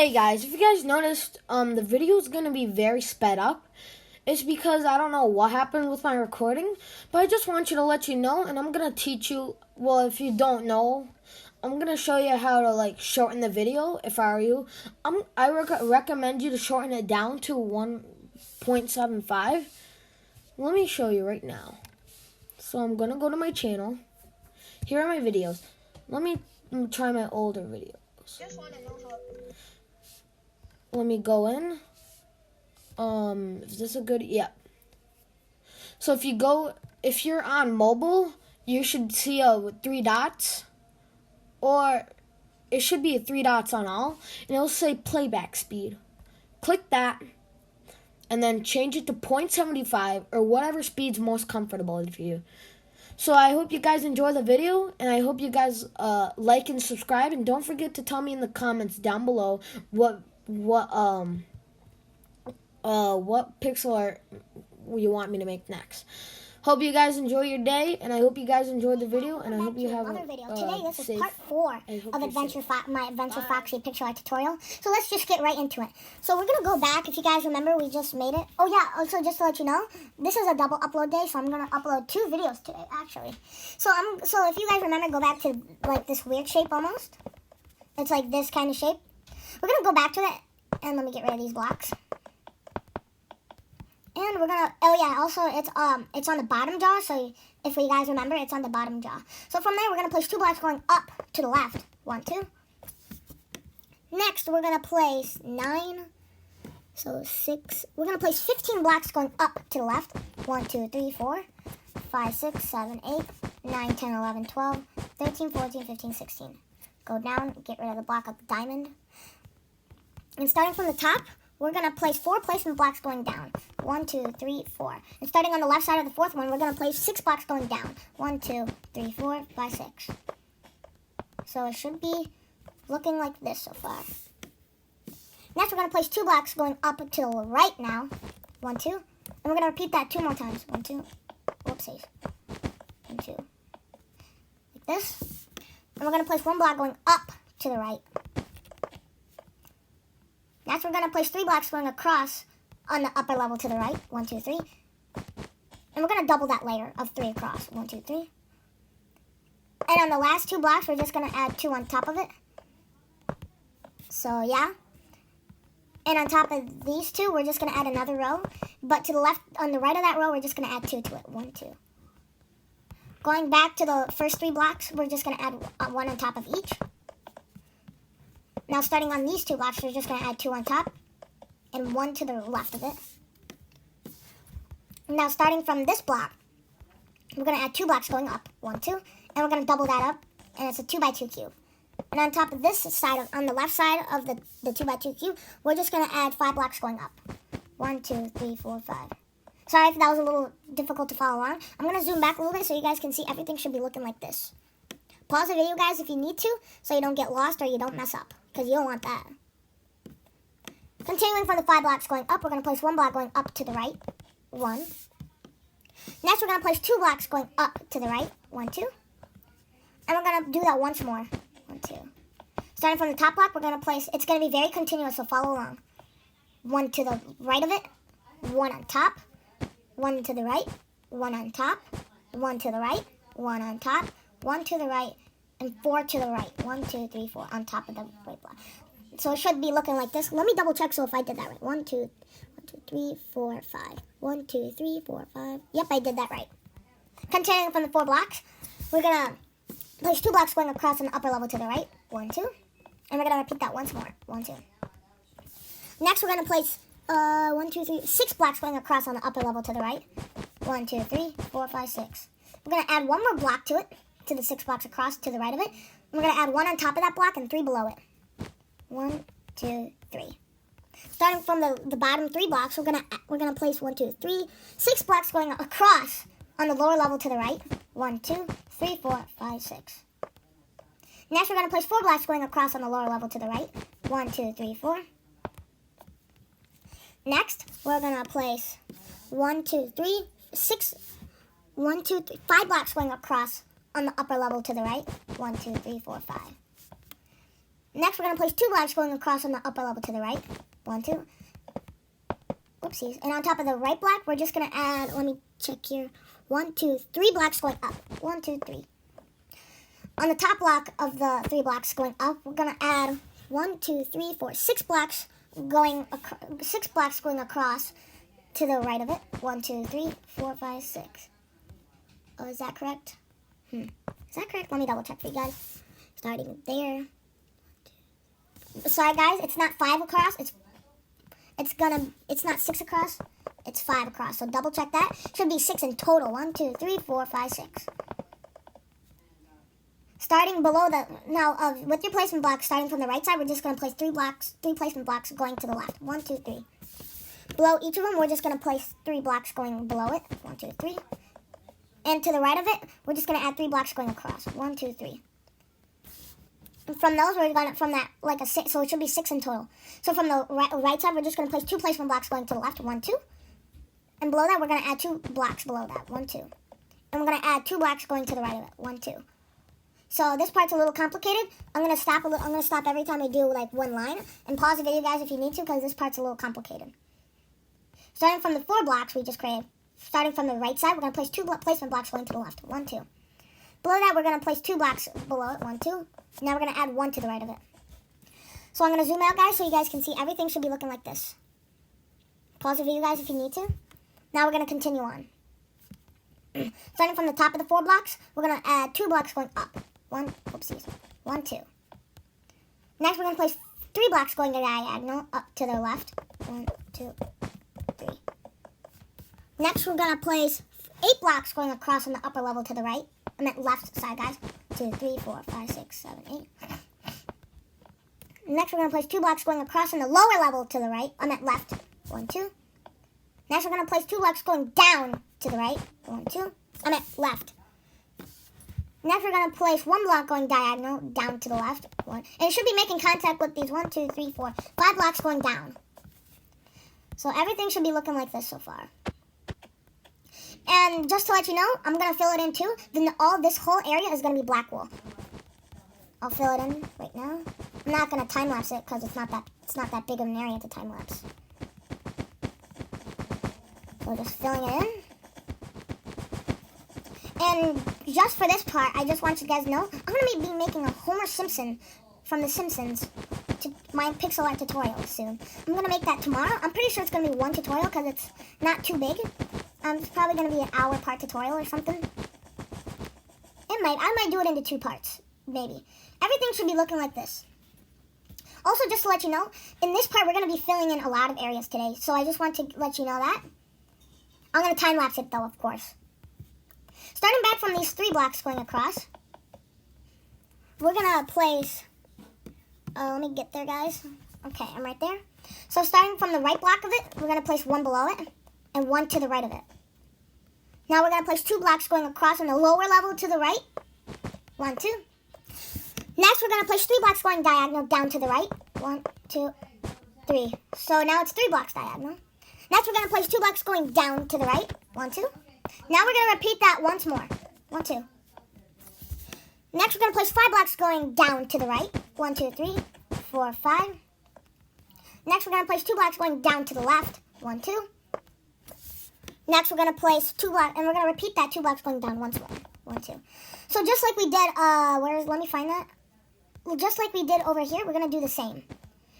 Hey guys, if you guys noticed, the video is gonna be very sped up. It's because I don't know what happened with my recording, but I just want you to let you know, and I'm gonna teach you. Well, if you don't know, I'm gonna show you how to shorten the video. If I were you, I recommend you to shorten it down to 1.75. Let me show you right now. So I'm gonna go to my channel. Here are my videos. Let me try my older videos. Just want to know how. Let me go in. Is this a good? Yeah. So if you're on mobile, you should see three dots, or it should be three dots on all, and it'll say playback speed. Click that, and then change it to 0.75 or whatever speed's most comfortable for you. So I hope you guys enjoy the video, and I hope you guys like and subscribe, and don't forget to tell me in the comments down below what pixel art you want me to make next. Hope you guys enjoy your day, and I hope you guys enjoyed the video, and I hope you have another video. Today, this is part 4 of my Adventure Foxy pixel art tutorial. So let's just get right into it. So we're gonna go back. If you guys remember, we just made it. Oh yeah. Also, just to let you know, this is a double upload day, so I'm gonna upload 2 videos today, actually. So if you guys remember, go back to this weird shape almost. It's like this kind of shape. We're gonna go back to it, and let me get rid of these blocks. And we're gonna, also it's on the bottom jaw, so if you guys remember, it's on the bottom jaw. So from there, we're gonna place 2 blocks going up to the left. 1, 2. Next, we're gonna place 9, so 6. We're gonna place 15 blocks going up to the left. 1, 2, 3, 4, 5, 6, 7, 8, 9, 10, 11, 12, 13, 14, 15, 16. Go down, get rid of the block of the diamond. And starting from the top, we're going to place 4 placement blocks going down. 1, 2, 3, 4. And starting on the left side of the 4th one, we're going to place 6 blocks going down. 1, 2, 3, 4, 5, 6. So it should be looking like this so far. Next, we're going to place 2 blocks going up to the right now. 1, 2. And we're going to repeat that 2 more times. 1, 2. Whoopsies. 1, 2. Like this. And we're going to place 1 block going up to the right. Next, we're going to place 3 blocks going across on the upper level to the right. 1, 2, 3. And we're going to double that layer of 3 across. 1, 2, 3. And on the last 2 blocks, we're just going to add 2 on top of it. So, yeah. And on top of these 2, we're just going to add another row. But to the left, on the right of that row, we're just going to add 2 to it. 1, 2. Going back to the first 3 blocks, we're just going to add 1 on top of each. Now, starting on these 2 blocks, we're just going to add 2 on top and 1 to the left of it. Now, starting from this block, we're going to add 2 blocks going up. 1, 2. And we're going to double that up, and it's a 2x2 cube. And on top of this side, on the left side of the 2x2 cube, we're just going to add 5 blocks going up. 1, 2, 3, 4, 5. Sorry if that was a little difficult to follow along. I'm going to zoom back a little bit so you guys can see everything should be looking like this. Pause the video, guys, if you need to, so you don't get lost or you don't mess up, because you don't want that. Continuing from the 5 blocks going up, we're going to place 1 block going up to the right. 1. Next, we're going to place 2 blocks going up to the right. 1, 2. And we're going to do that once more. 1, 2. Starting from the top block, we're going to place, it's going to be very continuous, so follow along. 1 to the right of it. 1 on top. 1 to the right. 1 on top. 1 to the right. 1 on top. 1 to the right, and 4 to the right. 1, 2, 3, 4 on top of the right block. So it should be looking like this. Let me double check so if I did that right. 1, 2, 3, 4, 5. 1, 2, 3, 4, 5. Yep, I did that right. Continuing from the 4 blocks, we're going to place 2 blocks going across on the upper level to the right. 1, 2. And we're going to repeat that once more. 1, 2. Next, we're going to place 1, 2, 3, 6 blocks going across on the upper level to the right. 1, 2, 3, 4, 5, 6. We're going to add 1 more block to it, to the 6 blocks across to the right of it. We're going to add 1 on top of that block and 3 below it. 1, 2, 3. Starting from the bottom 3 blocks, we're gonna place 1, 2, 3, 6 blocks going across on the lower level to the right. 1, 2, 3, 4, 5, 6. Next, we're gonna place 4 blocks going across on the lower level to the right. 1, 2, 3, 4. Next, we're gonna place 1, 2, 3, 6. 1, 2, 3, 5 blocks going across on the upper level to the right. 1, 2, 3, 4, 5. Next, we're going to place 2 blocks going across on the upper level to the right. 1, 2. Whoopsies. And on top of the right block, we're just going to add, let me check here, 1, 2, 3 blocks going up. 1, 2, 3. On the top block of the 3 blocks going up, we're going to add 1, 2, 3, 4, 6 blocks going 6 blocks going across to the right of it. 1, 2, 3, 4, 5, 6. Oh, is that correct? Is that correct? Let me double check for you guys. Starting there. Sorry guys, it's not 5 across. It's not 6 across. It's 5 across. So double check that. Should be 6 in total. 1, 2, 3, 4, 5, 6. Starting below with your placement blocks, starting from the right side, we're just going to place 3 placement blocks going to the left. 1, 2, 3. Below each of them, we're just going to place 3 blocks going below it. 1, 2, 3. And to the right of it, we're just going to add 3 blocks going across. 1, 2, 3. And from those, we're going to, from that, like a 6, so it should be 6 in total. So from the right side, we're just going to place 2 placement blocks going to the left. 1, 2. And below that, we're going to add 2 blocks below that. 1, 2. And we're going to add 2 blocks going to the right of it. 1, 2. So this part's a little complicated. I'm going to stop every time I do like one line. And pause the video, guys, if you need to, because this part's a little complicated. Starting from the 4 blocks we just created. Starting from the right side, we're going to place 2 placement blocks going to the left. 1, 2. Below that, we're going to place 2 blocks below it. 1, 2. Now we're going to add 1 to the right of it. So I'm going to zoom out, guys, so you guys can see everything should be looking like this. Pause the video, guys, if you need to. Now we're going to continue on. Starting from the top of the 4 blocks, we're going to add 2 blocks going up. 1, 2. Next, we're going to place 3 blocks going diagonal up to the left. 1, 2, 3. Next, we're going to place 8 blocks going across on the upper level to the right. I meant left side, guys. 2, 3, 4, 5, 6, 7, 8. Next, we're going to place 2 blocks going across on the lower level to the right. I meant left. 1, 2. Next, we're going to place 2 blocks going down to the right. 1, 2. I meant left. Next, we're going to place 1 block going diagonal down to the left. 1. And it should be making contact with these 1, 2, 3, 4, 5 blocks going down. So everything should be looking like this so far. And just to let you know, I'm going to fill it in too. Then this whole area is going to be black wool. I'll fill it in right now. I'm not going to time lapse it because it's not that big of an area to time lapse. So just filling it in. And just for this part, I just want you guys to know, I'm going to be making a Homer Simpson from The Simpsons to my pixel art tutorial soon. I'm going to make that tomorrow. I'm pretty sure it's going to be 1 tutorial because it's not too big. It's probably going to be an hour part tutorial or something. I might do it into 2 parts, maybe. Everything should be looking like this. Also, just to let you know, in this part, we're going to be filling in a lot of areas today. So I just want to let you know that. I'm going to time lapse it though, of course. Starting back from these 3 blocks going across, we're going to place, let me get there, guys. Okay, I'm right there. So starting from the right block of it, we're going to place 1 below it and 1 to the right of it. Now we're going to place 2 blocks going across on the lower level to the right. 1, 2. Next, we're going to place 3 blocks going diagonal down to the right. 1, 2, 3. So now it's 3 blocks diagonal. Next, we're going to place 2 blocks going down to the right. 1, 2. Now we're going to repeat that once more. 1, 2. Next, we're going to place 5 blocks going down to the right. 1, 2, 3, 4, 5. Next, we're going to place 2 blocks going down to the left. 1, 2. Next, we're going to place 2 blocks, and we're going to repeat that 2 blocks going down once more. 1, 2. So just like we did, let me find that. Just like we did over here, we're going to do the same.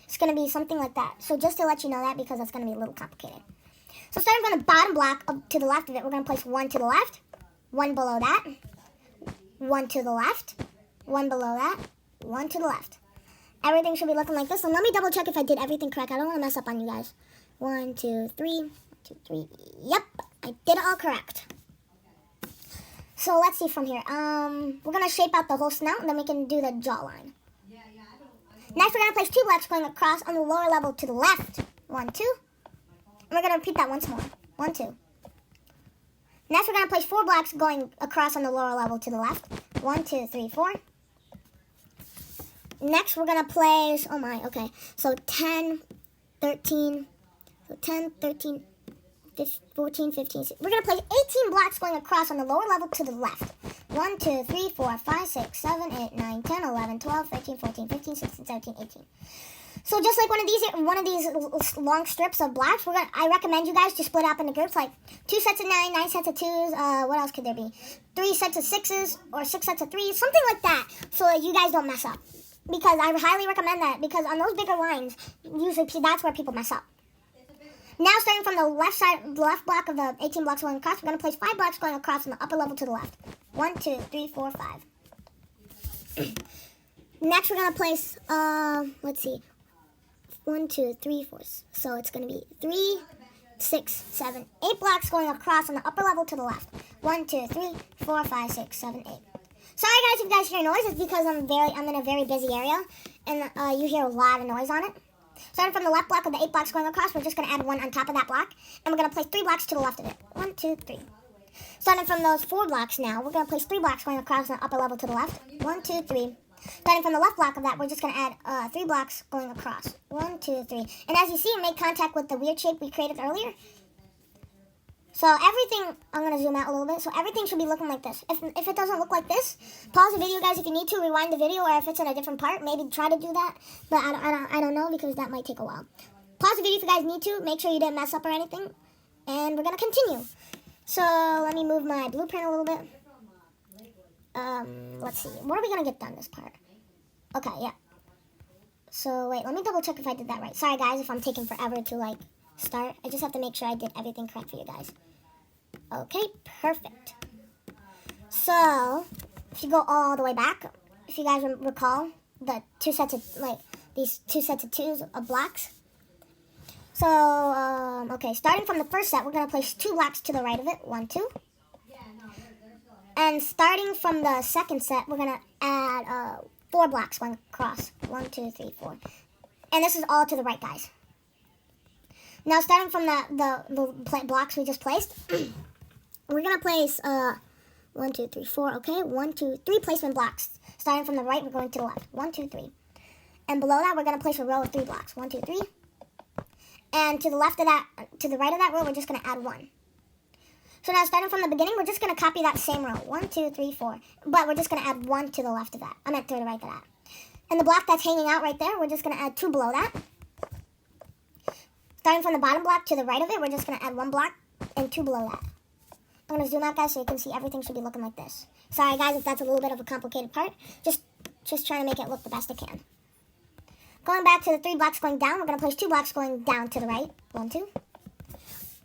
It's going to be something like that. So just to let you know that, because that's going to be a little complicated. So starting from the bottom block up to the left of it, we're going to place 1 to the left, 1 below that, 1 to the left, 1 below that, 1 to the left. Everything should be looking like this. And let me double check if I did everything correct. I don't want to mess up on you guys. 1, 2, 3, 1, 2, 3. Yep, I did it all correct. So let's see from here. We're going to shape out the whole snout, and then we can do the jawline. Next, we're going to place 2 blocks going across on the lower level to the left. 1, 2. And we're going to repeat that once more. 1, 2. Next, we're going to place 4 blocks going across on the lower level to the left. 1, 2, 3, 4. Next, we're going to place, so 10, 13, 14, 15. We're going to place 18 blocks going across on the lower level to the left. 1, 2, 3, 4, 5, 6, 7, 8, 9, 10, 11, 12, 13, 14, 15, 16, 17, 18. So just like one of these long strips of blocks, I recommend you guys to split up into groups, like 2 sets of 9, 9 sets of 2s, what else could there be? 3 sets of 6s, or 6 sets of 3s, something like that, so that you guys don't mess up. Because I highly recommend that, because on those bigger lines, usually that's where people mess up. Now, starting from the left block of the 18 blocks going across, we're going to place 5 blocks going across from the upper level to the left. 1, 2, 3, 4, 5. Next, we're going to place, let's see, 1, 2, 3, 4. So it's going to be 3, 6, 7, 8 blocks going across on the upper level to the left. 1, 2, 3, 4, 5, 6, 7, 8. Sorry guys if you guys hear noise, it's because I'm in a very busy area, and you hear a lot of noise on it. Starting from the left block of the 8 blocks going across, we're just going to add 1 on top of that block, and we're going to place 3 blocks to the left of it. 1, 2, 3. Starting from those 4 blocks now, we're going to place 3 blocks going across on the upper level to the left. 1, 2, 3. Starting from the left block of that, we're just going to add 3 blocks going across. 1, 2, 3. And as you see, it made contact with the weird shape we created earlier. So everything, I'm going to zoom out a little bit, so everything should be looking like this. If it doesn't look like this, pause the video, guys, if you need to, rewind the video, or if it's in a different part, maybe try to do that. But I don't know, because that might take a while. Pause the video if you guys need to, make sure you didn't mess up or anything, and we're going to continue. So let me move my blueprint a little bit. Let's see, where are we going to get done this part? Okay, yeah. So wait, let me double check if I did that right. Sorry guys if I'm taking forever to start. I just have to make sure I did everything correct for you guys. Okay, perfect. So, if you go all the way back, if you guys recall the these 2 sets of 2s of blocks. So, okay, starting from the first set, we're going to place 2 blocks to the right of it. 1, 2. And starting from the second set, we're going to add 4 blocks going across. 1, 2, 3, 4. And this is all to the right, guys. Now, starting from the blocks we just placed, we're going to place 1, 2, 3, 4, okay? 1, 2, 3 placement blocks. Starting from the right, we're going to the left. 1, 2, 3. And below that, we're going to place a row of 3 blocks. 1, 2, 3. And to the left of that, to the right of that row, we're just going to add 1. So now, starting from the beginning, we're just going to copy that same row. 1, 2, 3, 4. But we're just going to add 1 to the left of that. I meant to the right of that. And the block that's hanging out right there, we're just going to add 2 below that. Starting from the bottom block to the right of it, we're just going to add 1 block and 2 below that. I'm going to zoom out, guys, so you can see everything should be looking like this. Sorry, guys, if that's a little bit of a complicated part. Just trying to make it look the best I can. Going back to the 3 blocks going down, we're going to place 2 blocks going down to the right. 1, 2.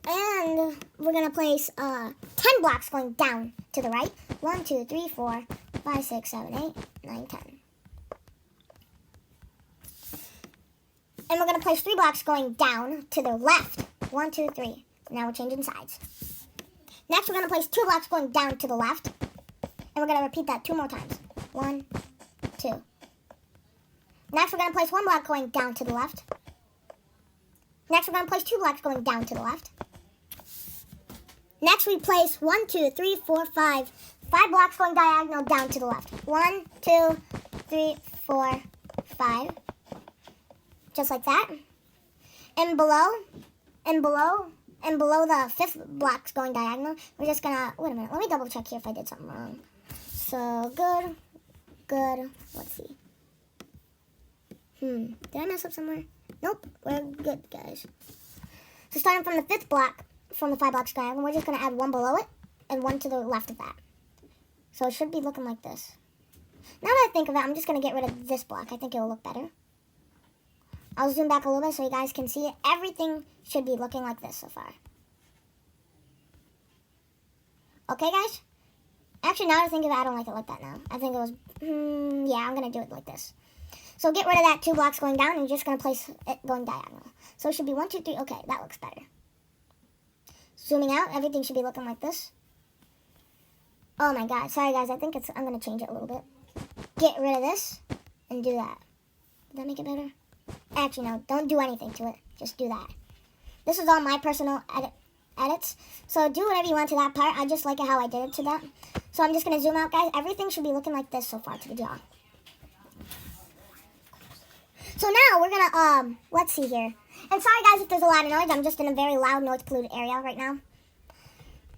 And we're going to place 10 blocks going down to the right. 1, 2, 3, 4, 5, 6, 7, 8, 9, 10. And we're going to place 3 blocks going down to the left. 1, 2, 3. Now we're changing sides. Next, we're going to place 2 blocks going down to the left. And we're going to repeat that 2 more times. 1, 2. Next, we're going to place 1 block going down to the left. Next, we're going to place 2 blocks going down to the left. Next, we place 1, 2, 3, 4, 5. 5 blocks going diagonal down to the left. 1, 2, 3, 4, 5. Just like that. And below the 5th blocks going diagonal, we're just gonna, wait a minute, let me double check here if I did something wrong. So, good, let's see. Did I mess up somewhere? Nope, we're good, guys. So starting from the 5th block, from the 5 blocks diagonal, we're just gonna add 1 below it, and 1 to the left of that. So it should be looking like this. Now that I think of it, I'm just gonna get rid of this block. I think it'll look better. I'll zoom back a little bit so you guys can see it. Everything should be looking like this so far. Okay, guys? Actually, now that I think of it, I don't like it like that now. I think it was, yeah, I'm going to do it like this. So get rid of that 2 blocks going down, and you're just going to place it going diagonal. So it should be 1, 2, 3. Okay, that looks better. Zooming out, everything should be looking like this. Oh my god, sorry guys, I'm going to change it a little bit. Get rid of this, and do that. Did that make it better? Actually, no, don't do anything to it. Just do that. This is all my personal edits. So do whatever you want to that part. I just like it how I did it to that. So I'm just going to zoom out, guys. Everything should be looking like this so far to the jaw. So now we're going to, let's see here. And sorry, guys, if there's a lot of noise. I'm just in a very loud, noise-polluted area right now.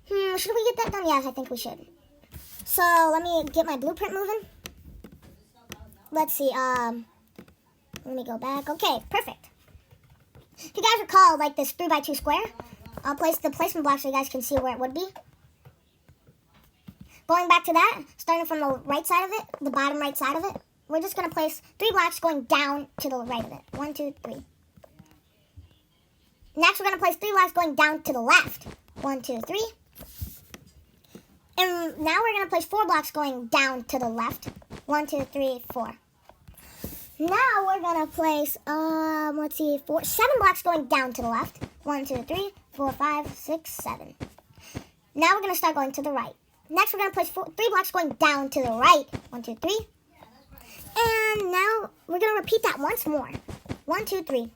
Should we get that done? Yes, I think we should. So let me get my blueprint moving. Let's see. Let me go back. Okay, perfect. If you guys recall, like this 3x2 square, I'll place the placement block so you guys can see where it would be. Going back to that, starting from the right side of it, the bottom right side of it, we're just going to place 3 blocks going down to the right of it. 1, 2, 3. Next, we're going to place 3 blocks going down to the left. 1, 2, 3. And now we're going to place 4 blocks going down to the left. 1, 2, 3, 4. Now we're going to place, 7 blocks going down to the left. 1, 2, 3, 4, 5, 6, 7. Now we're going to start going to the right. Next, we're going to place 3 blocks going down to the right. 1, 2, 3. And now we're going to repeat that once more. 1, 2, 3.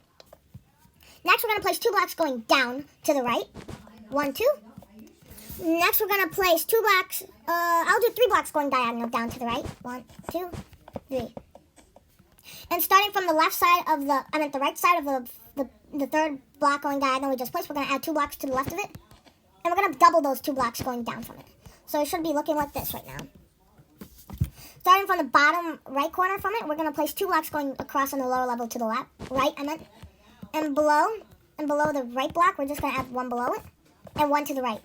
Next, we're going to place 2 blocks going down to the right. 1, 2. Next, we're going to place 2 blocks. I'll do 3 blocks going diagonal down to the right. 1, 2, 3. And starting from the left side of the right side of the third block going diagonal we just placed, we're going to add 2 blocks to the left of it. And we're going to double those 2 blocks going down from it. So it should be looking like this right now. Starting from the bottom right corner from it, we're going to place 2 blocks going across on the lower level to the left. And below the right block, we're just going to add 1 below it. And 1 to the right.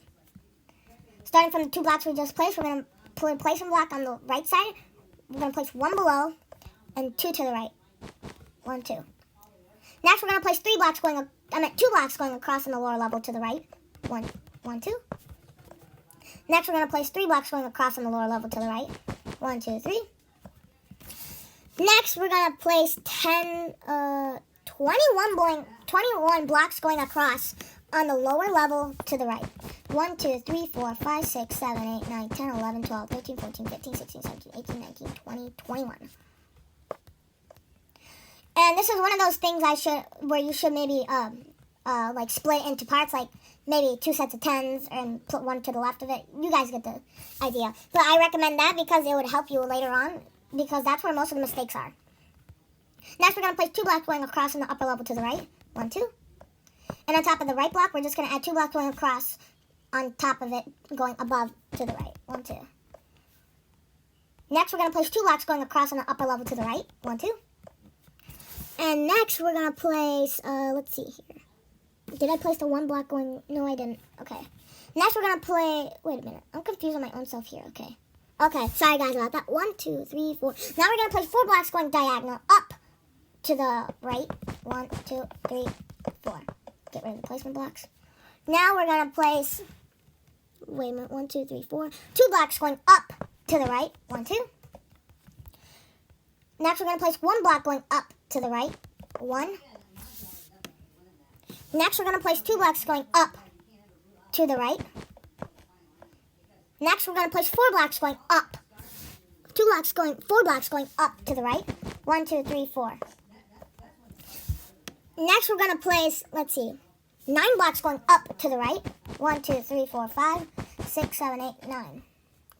Starting from the 2 blocks we just placed, we're going to put a placement block on the right side. We're going to place 1 below and 2 to the right. 1, 2. Next, we're going to place 2 blocks going across on the lower level to the right. 1, 2. Next, we're going to place 3 blocks going across on the lower level to the right. 1, 2, 3. Next, we're going to place 21 blocks going across on the lower level to the right. 1, 2, 3, 4, 5, 6, 7, 8, 9, 10, 11, 12, 13, 14, 15, 16, 17, 18, 19, 20, 21. And this is one of those things where you should maybe like split into parts, like maybe 2 sets of 10s and put 1 to the left of it. You guys get the idea. But I recommend that because it would help you later on, because that's where most of the mistakes are. Next, we're going to place 2 blocks going across on the upper level to the right. 1, 2. And on top of the right block, we're just going to add 2 blocks going across on top of it, going above to the right. 1, 2. Next, we're going to place 2 blocks going across on the upper level to the right. 1, 2. And next, we're going to place, let's see here. Did I place the 1 block going? No, I didn't. Okay. Next, we're going to wait a minute. I'm confused on my own self here. Okay. Okay, sorry guys about that. 1, 2, 3, 4. Now we're going to place 4 blocks going diagonal up to the right. 1, 2, 3, 4. Get rid of the placement blocks. Now we're going to place, 1, 2, 3, 4. 2 blocks going up to the right. 1, 2. Next, we're going to place 1 block going up to the right. 1. Next, we're going to place 2 blocks going up to the right. Next, we're going to place 4 blocks going up. 4 blocks going up to the right. 1, 2, 3, 4. Next, we're going to place, 9 blocks going up to the right. 1, 2, 3, 4, 5, 6, 7, 8, 9.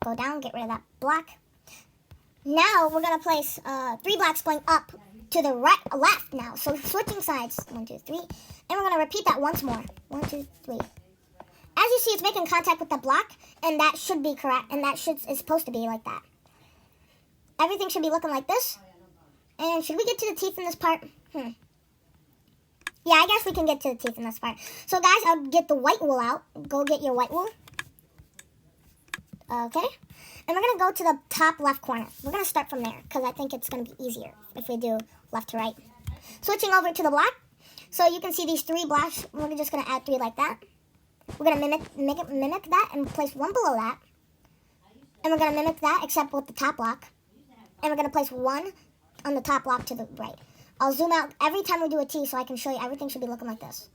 Go down, get rid of that block. Now, we're going to place 3 blocks going up to the left now. So, switching sides. 1, 2, 3. And we're going to repeat that once more. 1, 2, 3. As you see, it's making contact with the block, and that should be correct, and is supposed to be like that. Everything should be looking like this. And should we get to the teeth in this part? Yeah, I guess we can get to the teeth in this part. So, guys, I'll get the white wool out. Go get your white wool. Okay. And we're going to go to the top left corner. We're going to start from there, because I think it's going to be easier if we do left to right. Switching over to the block. So, you can see these 3 blocks. We're just going to add 3 like that. We're going to mimic that and place 1 below that. And we're going to mimic that except with the top block. And we're going to place 1 on the top block to the right. I'll zoom out every time we do a T so I can show you everything should be looking like this.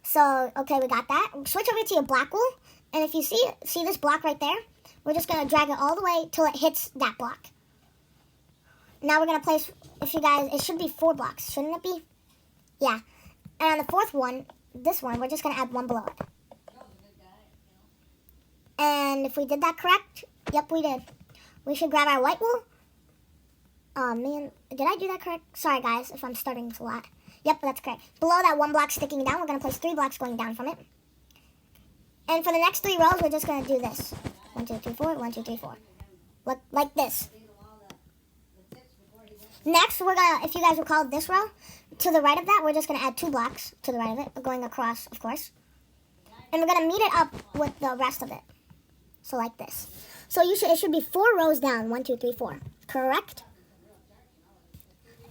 So, okay, we got that. Switch over to your black wool. And if you see this block right there, we're just going to drag it all the way till it hits that block. Now we're going to place, it should be 4 blocks, shouldn't it be? Yeah. And on the 4th one, this one, we're just going to add 1 below it. And if we did that correct, yep, we did. We should grab our white wool. Oh, man, did I do that correct? Sorry, guys, if I'm stuttering a lot. Yep, that's correct. Below that 1 block sticking down, we're going to place 3 blocks going down from it. And for the next 3 rows, we're just going to do this. 1, 2, 3, 4, 1, 2, 3, 4. Like this. Next, we're gonna, if you guys recall this row, to the right of that, we're just gonna add 2 blocks to the right of it, going across, of course. And we're gonna meet it up with the rest of it. So like this. So it should be 4 rows down. 1, 2, 3, 4. Correct?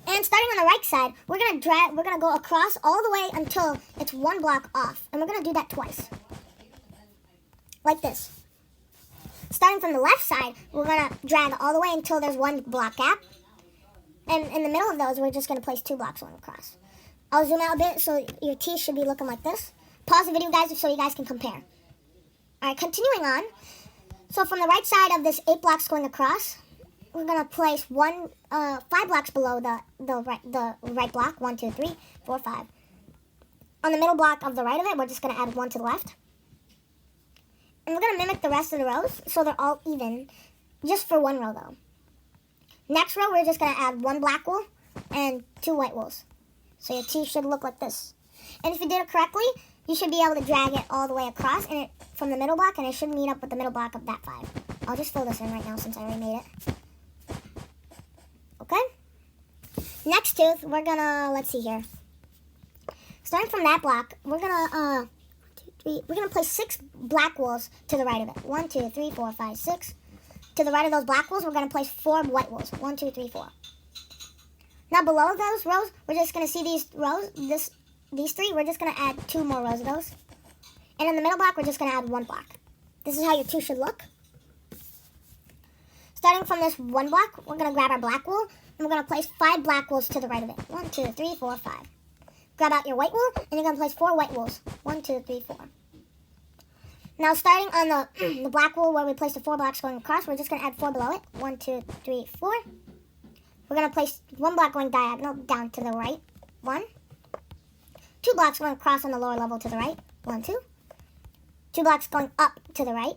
And starting on the right side, we're gonna go across all the way until it's 1 block off. And we're gonna do that twice. Like this. Starting from the left side, we're gonna drag all the way until there's 1 block gap. And in the middle of those, we're just gonna place 2 blocks going across. I'll zoom out a bit so your teeth should be looking like this. Pause the video, guys, so you guys can compare. Alright, continuing on. So from the right side of this 8 blocks going across, we're gonna place 5 blocks below the right block. 1, 2, 3, 4, 5. On the middle block of the right of it, we're just gonna add 1 to the left. And we're gonna mimic the rest of the rows so they're all even, just for 1 row though. Next row, we're just gonna add 1 black wool and 2 white wools. So your teeth should look like this. And if you did it correctly, you should be able to drag it all the way across and from the middle block, and it should meet up with the middle block of that 5. I'll just fill this in right now since I already made it. Okay? Next tooth, we're gonna, let's see here. Starting from that block, we're gonna, we're gonna place 6 black wools to the right of it. 1, 2, 3, 4, 5, 6. To the right of those black wools, we're gonna place 4 white wools. 1, 2, 3, 4. Now below those rows, we're just gonna see these rows, these 3, we're just gonna add 2 more rows of those. And in the middle block, we're just gonna add 1 block. This is how your tooth should look. Starting from this 1 block, we're gonna grab our black wool, and we're gonna place 5 black wools to the right of it. 1, 2, 3, 4, 5. Grab out your white wool, and you're gonna place 4 white wools. 1, 2, 3, 4. Now starting on the black wool where we placed the 4 blocks going across, we're just gonna add 4 below it. 1, 2, 3, 4. We're gonna place 1 block going diagonal down to the right. 1. 2 blocks going across on the lower level to the right. 1, 2. 2 blocks going up to the right.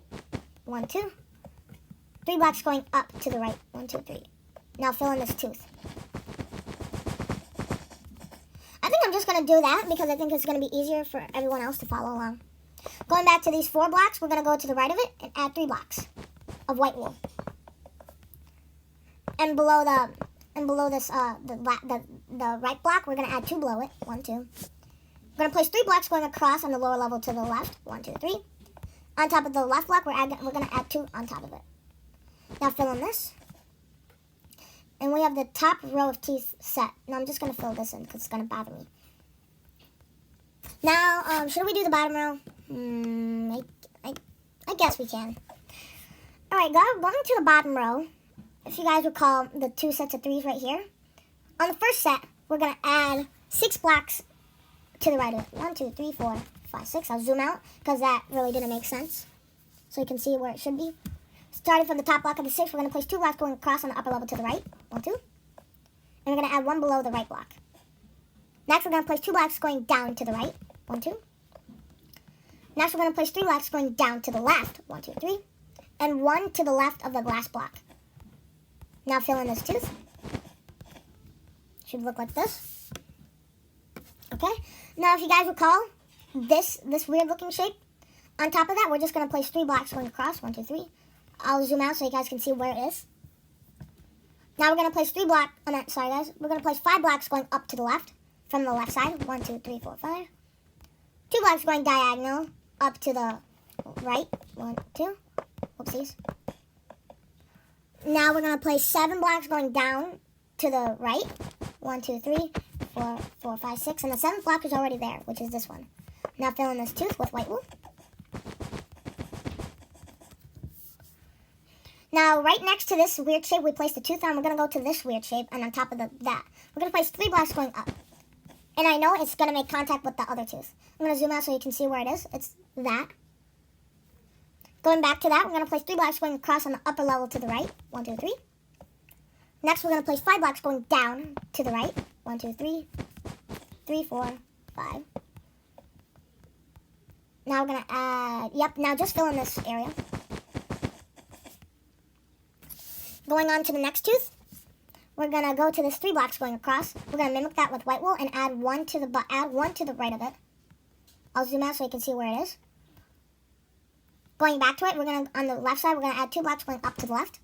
1, 2. 3 blocks going up to the right. 1, 2, 3. Now fill in this tooth. I think I'm just going to do that because I think it's going to be easier for everyone else to follow along. Going back to these 4 blocks, we're going to go to the right of it and add 3 blocks of white wool. And below this the right block, we're going to add 2 below it. 1, 2. We're going to place 3 blocks going across on the lower level to the left. 1, 2, 3. On top of the left block, we're going to add 2 on top of it. Now fill in this. And we have the top row of teeth set. Now I'm just going to fill this in because it's going to bother me. Now, should we do the bottom row? I guess we can. Alright, going to the bottom row. If you guys recall the 2 sets of 3s right here. On the first set, we're going to add 6 blocks to the right of it. 1, 2, 3, 4, 5, 6. I'll zoom out because that really didn't make sense. So you can see where it should be. Starting from the top block of the 6, we're going to place 2 blocks going across on the upper level to the right. 1, 2. And we're going to add 1 below the right block. Next, we're going to place 2 blocks going down to the right. 1, 2. Next, we're going to place 3 blocks going down to the left. 1, 2, 3. And 1 to the left of the last block. Now fill in this tooth. Should look like this. Okay. Now, if you guys recall this weird looking shape, on top of that, we're just going to place 3 blocks going across. 1, 2, 3. I'll zoom out so you guys can see where it is. Now we're going to place 3 blocks, sorry guys, we're going to place 5 blocks going up to the left, from the left side. 1, 2, 3, 4, 5. 2 blocks going diagonal up to the right. 1, 2. Whoopsies. Now we're going to place 7 blocks going down to the right. 1, 2, 3, 4, 4, 5, 6. And the 7th block is already there, which is this one. Now fill in this tooth with white wool. Now, right next to this weird shape we placed the tooth on, we're going to go to this weird shape, and on top of that, we're going to place 3 blocks going up. And I know it's going to make contact with the other tooth. I'm going to zoom out so you can see where it is. It's that. Going back to that, we're going to place 3 blocks going across on the upper level to the right. 1, 2, 3. Next, we're going to place 5 blocks going down to the right. 1, 2, 3. 3, 4, 5. Now we're going to add, now just fill in this area. Going on to the next tooth, we're going to go to this 3 blocks going across. We're going to mimic that with white wool and add 1 to the right of it. I'll zoom out so you can see where it is. Going back to it, we're gonna on the left side, we're gonna add 2 blocks going up to the left.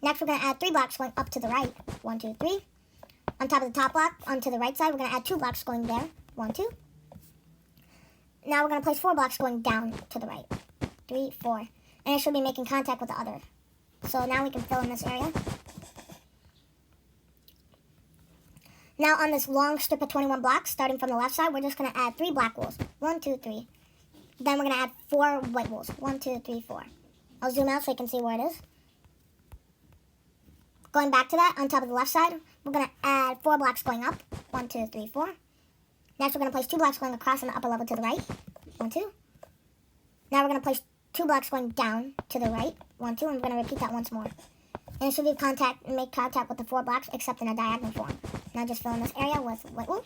Next, we're gonna add 3 blocks going up to the right. 1, 2, 3. On top of the top block, onto the right side, we're gonna add 2 blocks going there. 1, 2. Now we're gonna place 4 blocks going down to the right. 3, 4. And it should be making contact with the other. So now we can fill in this area. Now on this long strip of 21 blocks, starting from the left side, we're just gonna add 3 black walls. 1, 2, 3. Then we're gonna add 4 white walls. 1, 2, 3, 4. I'll zoom out so you can see where it is. Going back to that, on top of the left side, we're gonna add 4 blocks going up. 1, 2, 3, 4. Next, we're gonna place 2 blocks going across on the upper level to the right. 1, 2. Now we're gonna place 2 blocks going down to the right. 1, 2, and we're gonna repeat that once more. And it should make contact with the 4 blocks, except in a diagonal form. Now just fill in this area with white wool.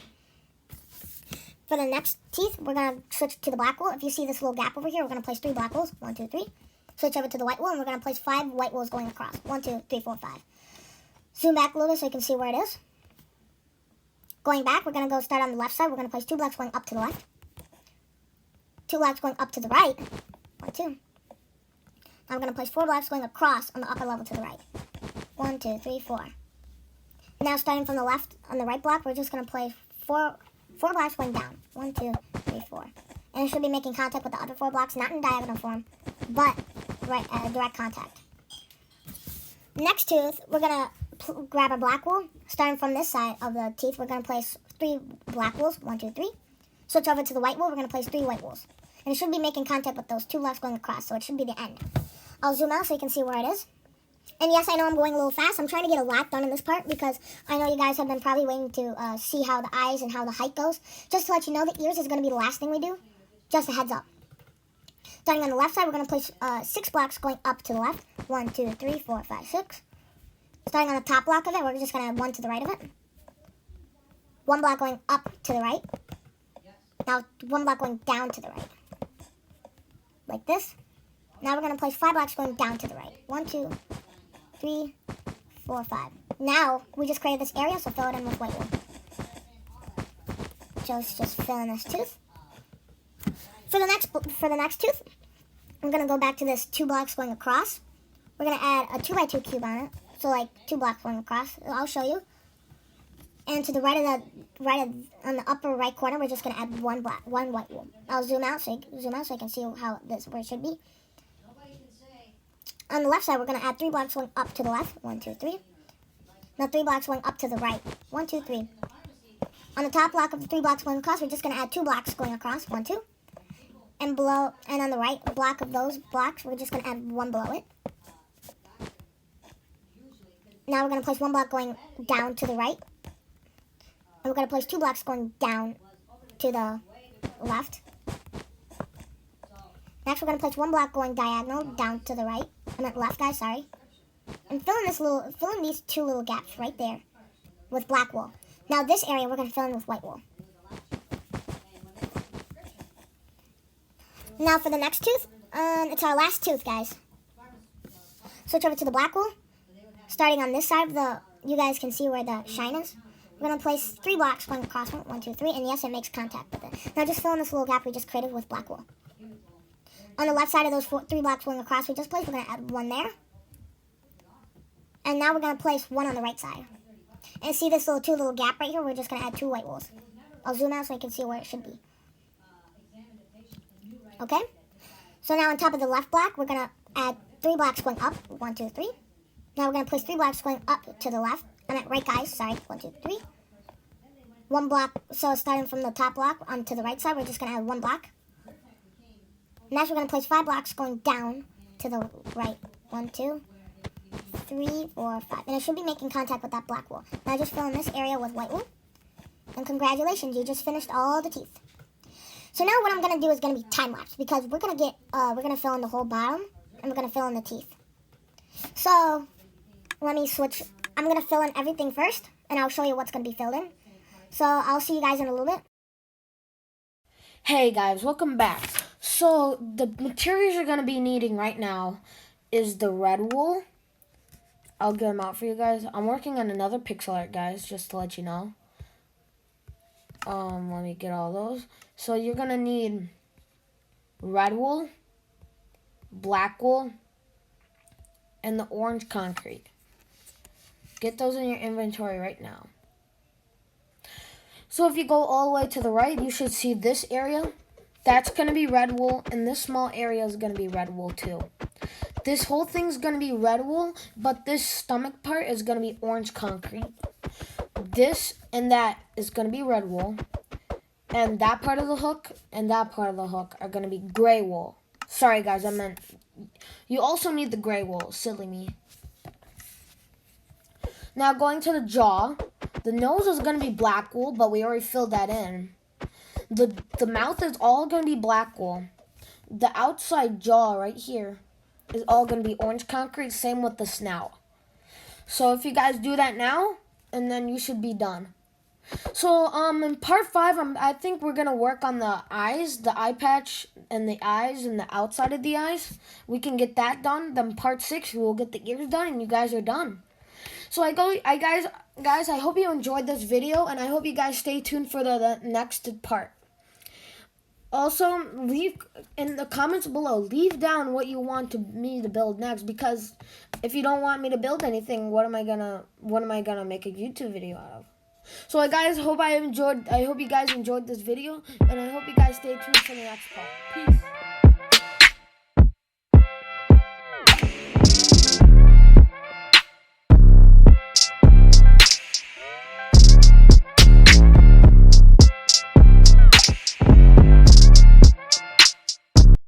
For the next teeth, we're gonna switch to the black wool. If you see this little gap over here, we're gonna place 3 black wools. 1, 2, 3. Switch over to the white wool, and we're gonna place 5 white wools going across. 1, 2, 3, 4, 5. Zoom back a little bit so you can see where it is. Going back, we're gonna go start on the left side. We're gonna place 2 blocks going up to the left. 2 blocks going up to the right. 1, 2. Now I'm going to place 4 blocks going across on the upper level to the right. 1, 2, 3, 4. Now starting from the left on the right block, we're just going to place 4 blocks going down. 1, 2, 3, 4. And it should be making contact with the other 4 blocks, not in diagonal form, but direct contact. Next tooth, we're going to grab a black wool. Starting from this side of the teeth, we're going to place 3 black wools. 1, 2, 3. Switch over to the white wool, we're going to place 3 white wools. And it should be making contact with those 2 blocks going across, so it should be the end. I'll zoom out so you can see where it is. And yes, I know I'm going a little fast. I'm trying to get a lot done in this part because I know you guys have been probably waiting to see how the eyes and how the height goes. Just to let you know, the ears is going to be the last thing we do. Just a heads up. Starting on the left side, we're going to place 6 blocks going up to the left. 1, 2, 3, 4, 5, 6. Starting on the top block of it, we're just going to add 1 to the right of it. 1 block going up to the right. Now 1 block going down to the right. Like this. Now we're going to place 5 blocks going down to the right. 1, 2, 3, 4, 5. Now we just created this area, so fill it in with white wool. Just fill in this tooth. For the next tooth, I'm going to go back to this 2 blocks going across. We're going to add a 2x2 cube on it. So like 2 blocks going across. I'll show you. And to the on the upper right corner, we're just going to add 1 white wool. I'll zoom out so you can see where it should be. On the left side, we're going to add 3 blocks going up to the left. 1, 2, 3. Now 3 blocks going up to the right. 1, 2, 3. On the top block of the 3 blocks going across, we're just going to add 2 blocks going across. 1, 2. And on the right block of those blocks, we're just going to add 1 below it. Now we're going to place 1 block going down to the right. And we're going to place 2 blocks going down to the left. Next, we're going to place 1 block going diagonal down to the right. I meant left, guys, sorry. And fill in these 2 little gaps right there with black wool. Now this area, we're going to fill in with white wool. Now for the next tooth, it's our last tooth, guys. Switch over to the black wool. Starting on this side, you guys can see where the shine is. We're going to place 3 blocks going across. 1, 2, 3. And yes, it makes contact with it. Now just fill in this little gap we just created with black wool. On the left side of those 3 blocks going across we just placed, we're going to add 1 there. And now we're going to place 1 on the right side. And see this 2 little gap right here? We're just going to add 2 white wools. I'll zoom out so you can see where it should be. Okay? So now on top of the left block, we're going to add 3 blocks going up. 1, 2, 3. Now we're going to place 3 blocks going up to the left. I meant right, guys. Sorry. 1, 2, 3. 1 block. So starting from the top block onto the right side, we're just going to add 1 block. Next, we're going to place 5 blocks going down to the right. 1, 2, 3, 4, 5. And it should be making contact with that black wool. Now just fill in this area with white wool. And congratulations, you just finished all the teeth. So now what I'm going to do is going to be time-lapse. Because we're going to fill in the whole bottom. And we're going to fill in the teeth. So, let me switch. I'm going to fill in everything first. And I'll show you what's going to be filled in. So, I'll see you guys in a little bit. Hey guys, welcome back. So the materials you're going to be needing right now is the red wool. I'll get them out for you guys. I'm working on another pixel art, guys, just to let you know. Let me get all those. So you're going to need red wool, black wool, and the orange concrete. Get those in your inventory right now. So if you go all the way to the right, you should see this area. That's going to be red wool, and this small area is going to be red wool too. This whole thing's going to be red wool, but this stomach part is going to be orange concrete. This and that is going to be red wool. And that part of the hook and that part of the hook are going to be gray wool. Sorry, guys, I meant you also need the gray wool. Silly me. Now, going to the jaw. The nose is going to be black wool, but we already filled that in. The mouth is all going to be black wool. The outside jaw right here is all going to be orange concrete. Same with the snout. So if you guys do that now, and then you should be done. So in part 5, I think we're gonna work on the eyes, the eye patch, and the eyes, and the outside of the eyes. We can get that done. Then part 6, we will get the ears done, and you guys are done. So guys, I hope you enjoyed this video, and I hope you guys stay tuned for the next part. Also, leave in the comments below. Leave down what you want me to build next, because if you don't want me to build anything, what am I gonna make a YouTube video out of? So guys, I hope you guys enjoyed this video, and I hope you guys stay tuned for the next part. Peace.